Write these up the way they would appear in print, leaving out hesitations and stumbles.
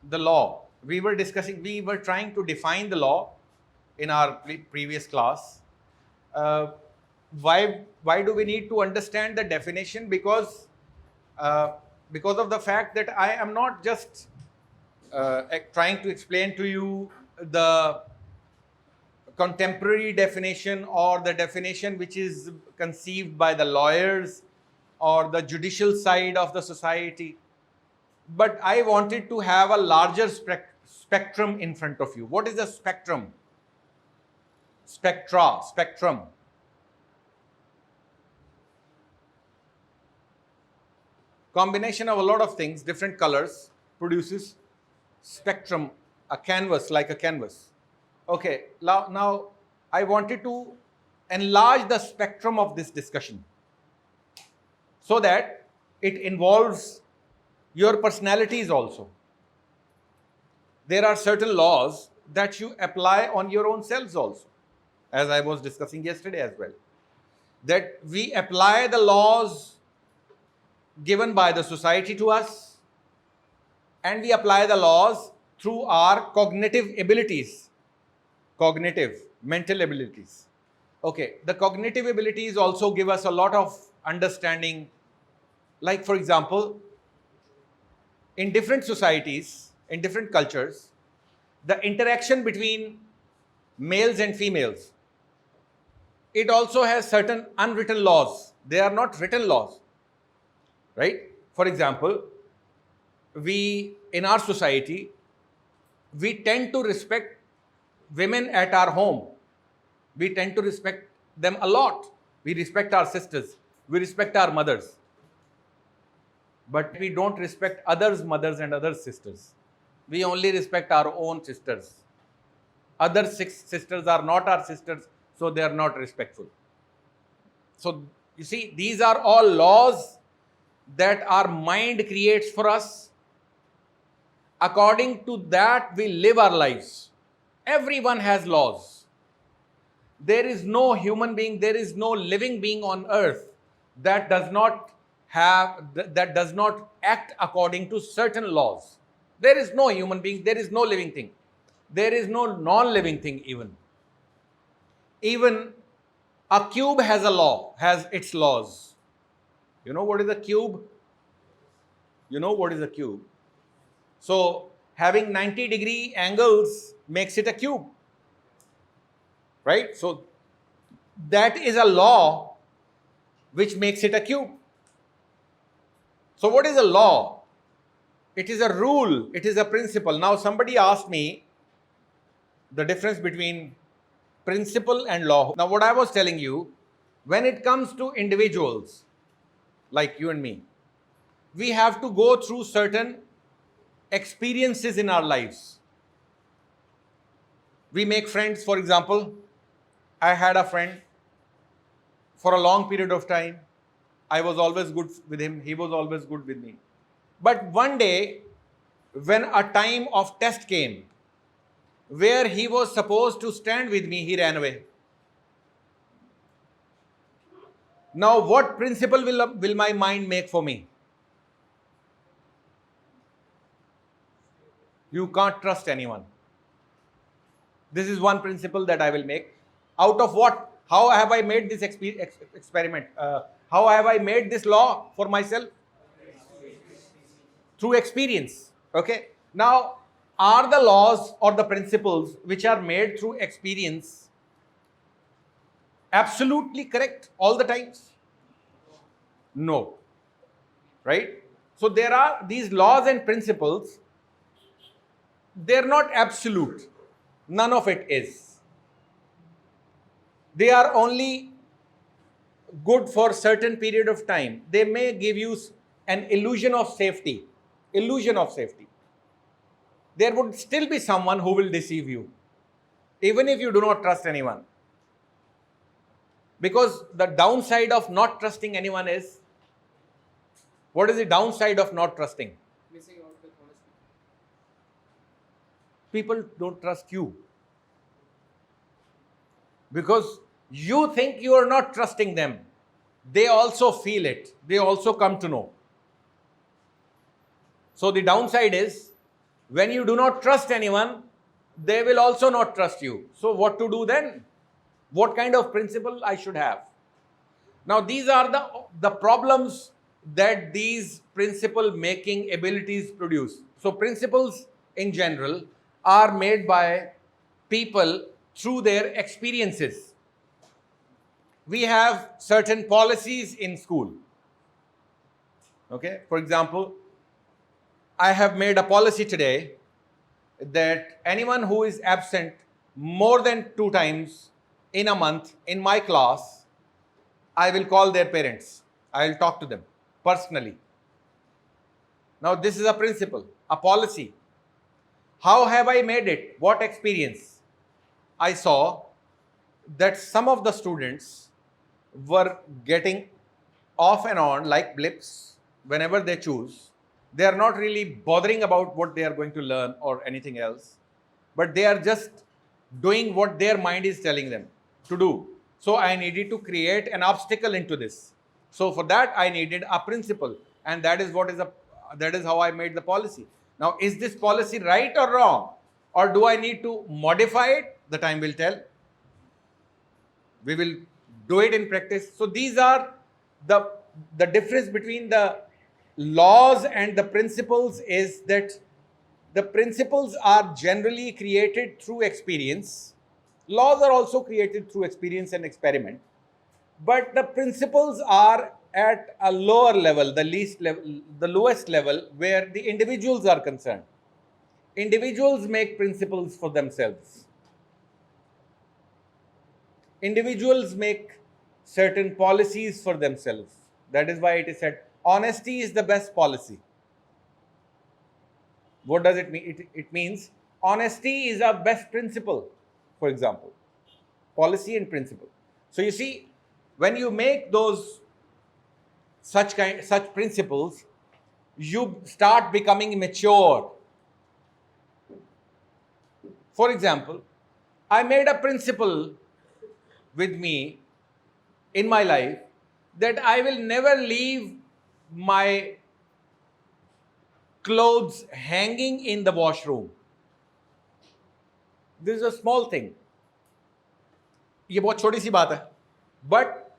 the law. We were trying to define the law in our previous class. Uh, why do we need to understand the definition? Uh, because of the fact that I am not just trying to explain to you the contemporary definition or the definition which is conceived by the lawyers or the judicial side of the society, but I wanted to have a larger spectrum in front of you. What is a spectrum? Spectrum. Combination of a lot of things, different colors, produces spectrum, a canvas, like a canvas. Okay, now I wanted to enlarge the spectrum of this discussion so that it involves your personalities also. There are certain laws that you apply on your own selves also, as I was discussing yesterday as well. That we apply the laws given by the society to us, and we apply the laws through our cognitive abilities, cognitive, mental abilities. Okay, the cognitive abilities also give us a lot of understanding. Like, for example, in different societies, in different cultures, the interaction between males and females, it also has certain unwritten laws. They are not written laws, right? For example, in our society, we tend to respect women at our home. We tend to respect them a lot. We respect our sisters. We respect our mothers. But we don't respect others' mothers and others' sisters. We only respect our own sisters. Other sisters are not our sisters, so they are not respectful. So, you see, these are all laws that our mind creates for us. According to that, we live our lives. Everyone has laws. There is no human being, there is no living being on earth that does not act according to certain laws. There is no human being, there is no living thing. There is no non-living thing even. Even a cube has a law, has its laws. You know what is a cube? You know what is a cube? So, having 90-degree angles makes it a cube, right? So, that is a law which makes it a cube. So, what is a law? It is a rule, it is a principle. Now, somebody asked me the difference between principle and law. Now, what I was telling you, when it comes to individuals like you and me, we have to go through certain experiences in our lives. We make friends, for example. I had a friend for a long period of time. I was always good with him. He was always good with me. But one day, when a time of test came, where he was supposed to stand with me, he ran away. Now, what principle will my mind make for me? You can't trust anyone. This is one principle that I will make. Out of what? How have I made this experiment? How have I made this law for myself? Through experience. Okay. Now, are the laws or the principles which are made through experience absolutely correct all the times? No. Right? So, there are these laws and principles. They're not absolute. None of it is. They are only good for certain period of time. They may give you an illusion of safety. Illusion of safety. There would still be someone who will deceive you, even if you do not trust anyone. Because the downside of not trusting anyone is, what is the downside of not trusting? Missing out the honesty. People don't trust you. Because you think you are not trusting them. They also feel it. They also come to know. So the downside is, When you do not trust anyone, they will also not trust you. So what to do then? What kind of principle I should have? Now these are the problems that these principle making abilities produce. So principles in general are made by people through their experiences. We have certain policies in school. Okay, for example, I have made a policy today that anyone who is absent more than 2 times in a month in my class, I will call their parents. I will talk to them personally. Now this is a principle, a policy. How have I made it? What experience? I saw that some of the students were getting off and on like blips whenever they choose. They are not really bothering about what they are going to learn or anything else, but they are just doing what their mind is telling them to do. So I needed to create an obstacle into this. So for that I needed a principle, and that is how I made the policy. Now is this policy right or wrong, or do I need to modify it? The time will tell. We will do it in practice. So these are the difference between the laws and the principles is that the principles are generally created through experience. Laws are also created through experience and experiment, but the principles are at a lower level, the lowest level, where the individuals are concerned. Individuals make principles for themselves. Individuals make certain policies for themselves. That is why it is said honesty is the best policy. What does it mean? It means honesty is our best principle, for example. Policy and principle. So you see, when you make those such principles, you start becoming mature. For example, I made a principle with me in my life that I will never leave my clothes hanging in the washroom. This is a small thing. ये बहुत छोटी सी बात है. But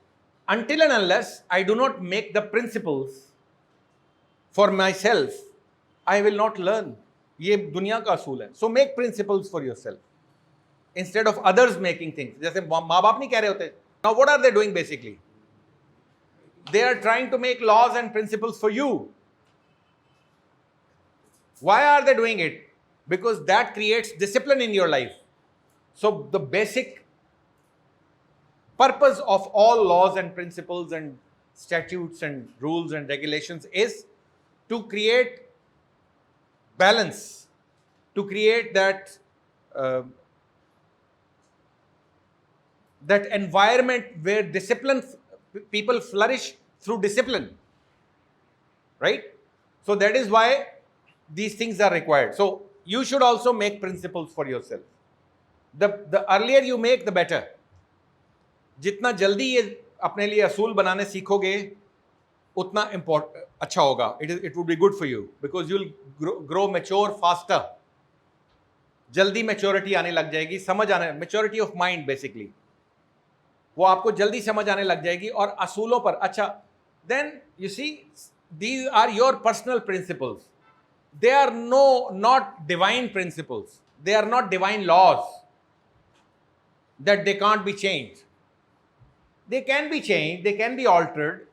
until and unless I do not make the principles for myself, I will not learn. ये दुनिया का असूल है. So make principles for yourself instead of others making things. जैसे माँ बाप नहीं कह रहे होते. Now what are they doing basically? They are trying to make laws and principles for you. Why are they doing it? Because that creates discipline in your life. So the basic purpose of all laws and principles and statutes and rules and regulations is to create balance, to create that that environment where people flourish through discipline, right? So that is why these things are required. So you should also make principles for yourself. The earlier you make, the better. जितना जल्दी ये अपने लिए असूल बनाने सीखोगे, उतना अच्छा होगा. It would be good for you because you'll grow mature faster. जल्दी मैच्योरिटी आने लग जाएगी, समझ आने, मैच्योरिटी ऑफ माइंड बेसिकली, वो आपको जल्दी समझ आने लग जाएगी. और असूलों पर अच्छा, then you see these are your personal principles. They are not divine principles. They are not divine laws that they can't be changed. They can be changed, they can be altered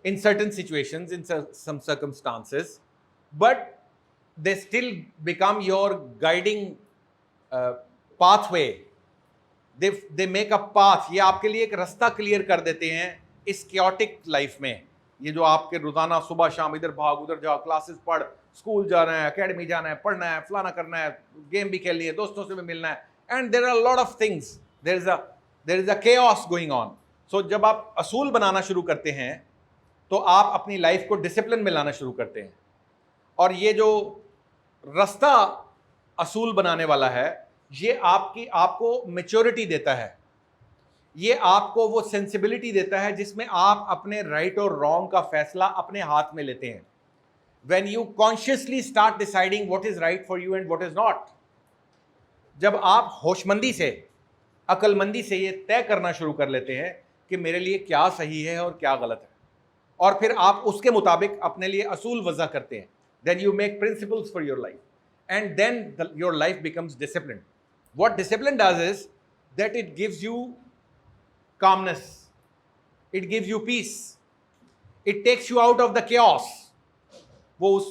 in certain situations, in some circumstances, but they still become your guiding pathway. They make a path. ये आपके लिए एक रास्ता clear कर देते हैं इस chaotic life में. ये जो आपके रोजाना सुबह शाम इधर भाग उधर जाओ, क्लासेस पढ़, स्कूल जाना है, एकेडमी जाना है, पढ़ना है, फलाना करना है, गेम भी खेलनी है, दोस्तों से भी मिलना है, and there are a lot of things. There is a chaos going on. So जब आप असूल बनाना शुरू करते हैं तो आप अपनी लाइफ को डिसिप्लिन में लाना शुरू करते हैं. और ये जो रास्ता असूल बनाने वाला है, ये आपको मैच्योरिटी देता है. ये आपको वो सेंसिबिलिटी देता है जिसमें आप अपने राइट और रॉन्ग का फैसला अपने हाथ में लेते हैं. when you consciously start deciding what is right for you and what is not. जब आप होशमंदी से, अकलमंदी से ये तय करना शुरू कर लेते हैं कि मेरे लिए क्या सही है और क्या गलत है, और फिर आप उसके मुताबिक अपने लिए असूल वज़ा करते हैं, then you make principles for your life, and then your life becomes disciplined. What discipline does is that it gives you calmness, it gives you peace, it takes you out of the chaos. वो उस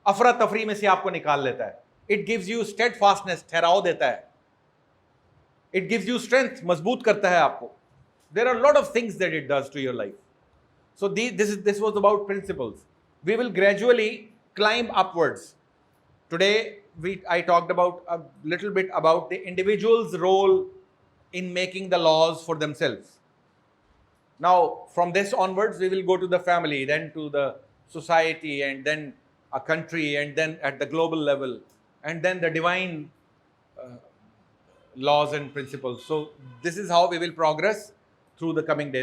अफरा तफरी में से आपको निकाल लेता है. It gives you steadfastness, ठहराव देता है. It gives you strength, मजबूत करता है आपको. There are a lot of things that it does to your life. So this was about principles. We will gradually climb upwards. Today I talked about a little bit about the individual's role in making the laws for themselves. Now from this onwards we will go to the family, then to the society, and then a country, and then at the global level, and then the divine laws and principles. So this is how we will progress through the coming days.